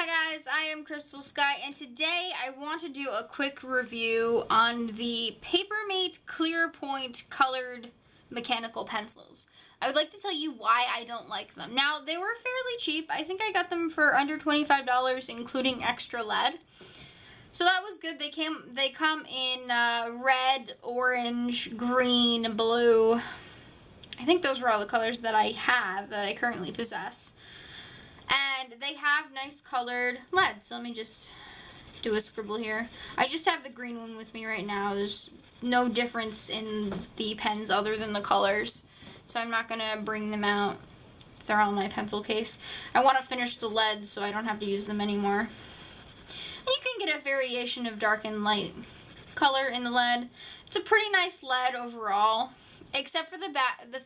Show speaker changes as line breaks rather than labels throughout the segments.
Hi guys, I am Crystal Sky, and today I want to do a quick review on the Papermate Clear Point colored mechanical pencils. I would like to tell you why I don't like them. Now, they were fairly cheap. I think I got them for under $25, including extra lead. So that was good. They come in red, orange, green, blue. I think those were all the colors that I currently possess. And they have nice colored lead. So let me just do a scribble here. I just have the green one with me right now. There's no difference in the pens other than the colors. So I'm not going to bring them out. They're all in my pencil case. I want to finish the lead so I don't have to use them anymore. And you can get a variation of dark and light color in the lead. It's a pretty nice lead overall, except for the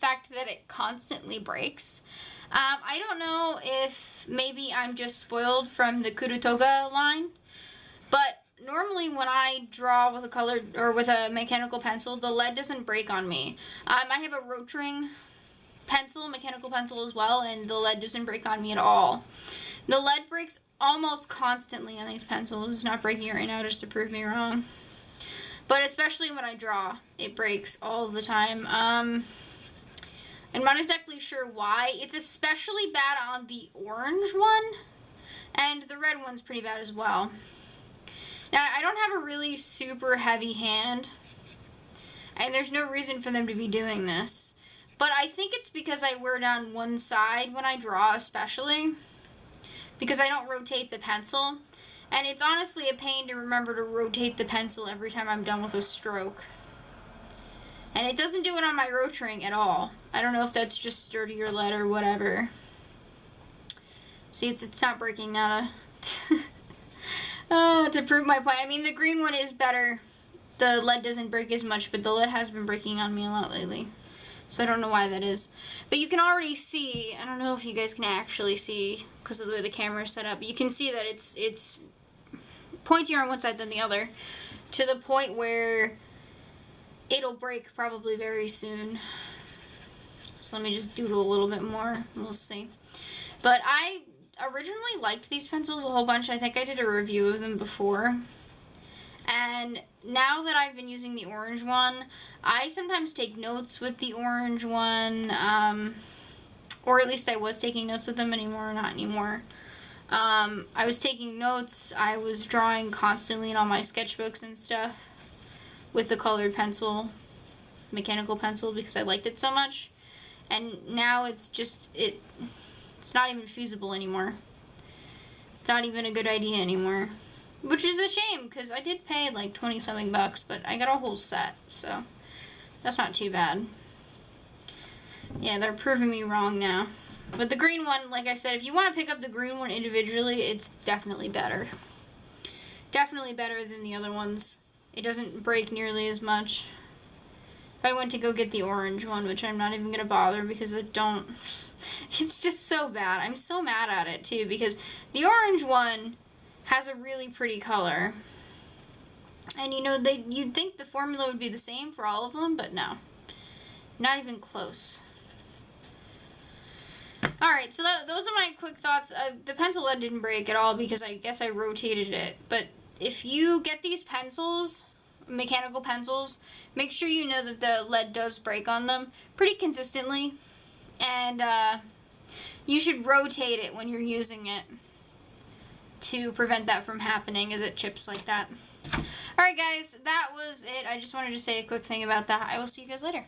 fact that it constantly breaks. I don't know if maybe I'm just spoiled from the Kurutoga line, but normally when I draw with a colored or with a mechanical pencil, the lead doesn't break on me. I have a rotring pencil, mechanical pencil as well, and the lead doesn't break on me at all. The lead breaks almost constantly on these pencils. It's not breaking it right now just to prove me wrong. But especially when I draw, it breaks all the time. I'm not exactly sure why. It's especially bad on the orange one, and the red one's pretty bad as well. Now, I don't have a really super heavy hand, and there's no reason for them to be doing this. But I think it's because I wear down one side when I draw, especially, because I don't rotate the pencil. And it's honestly a pain to remember to rotate the pencil every time I'm done with a stroke. And it doesn't do it on my rotring at all. I don't know if that's just sturdier lead or whatever. See, it's not breaking now to prove my point. I mean, the green one is better. The lead doesn't break as much, but the lead has been breaking on me a lot lately. So I don't know why that is. But you can already see, I don't know if you guys can actually see because of the way the camera is set up, but you can see that it's pointier on one side than the other, to the point where it'll break probably very soon. So let me just doodle a little bit more, and we'll see. But I originally liked these pencils a whole bunch. I think I did a review of them before. And now that I've been using the orange one, I sometimes take notes with the orange one, or at least I was taking notes with them anymore, not anymore. I was taking notes, I was drawing constantly in all my sketchbooks and stuff with the colored pencil, mechanical pencil, because I liked it so much. And now it's just, it's not even feasible anymore. It's not even a good idea anymore. Which is a shame, because I did pay like 20-something bucks, but I got a whole set, so that's not too bad. Yeah, they're proving me wrong now. But the green one, like I said, if you want to pick up the green one individually, it's definitely better. Definitely better than the other ones. It doesn't break nearly as much. If I went to go get the orange one, which I'm not even going to bother because it's just so bad. I'm so mad at it too, because the orange one has a really pretty color. And you know, you'd think the formula would be the same for all of them, but no. Not even close. Alright, so those are my quick thoughts. The pencil lead didn't break at all because I guess I rotated it, but if you get these pencils, mechanical pencils, make sure you know that the lead does break on them pretty consistently. And you should rotate it when you're using it to prevent that from happening as it chips like that. Alright guys, that was it. I just wanted to say a quick thing about that. I will see you guys later.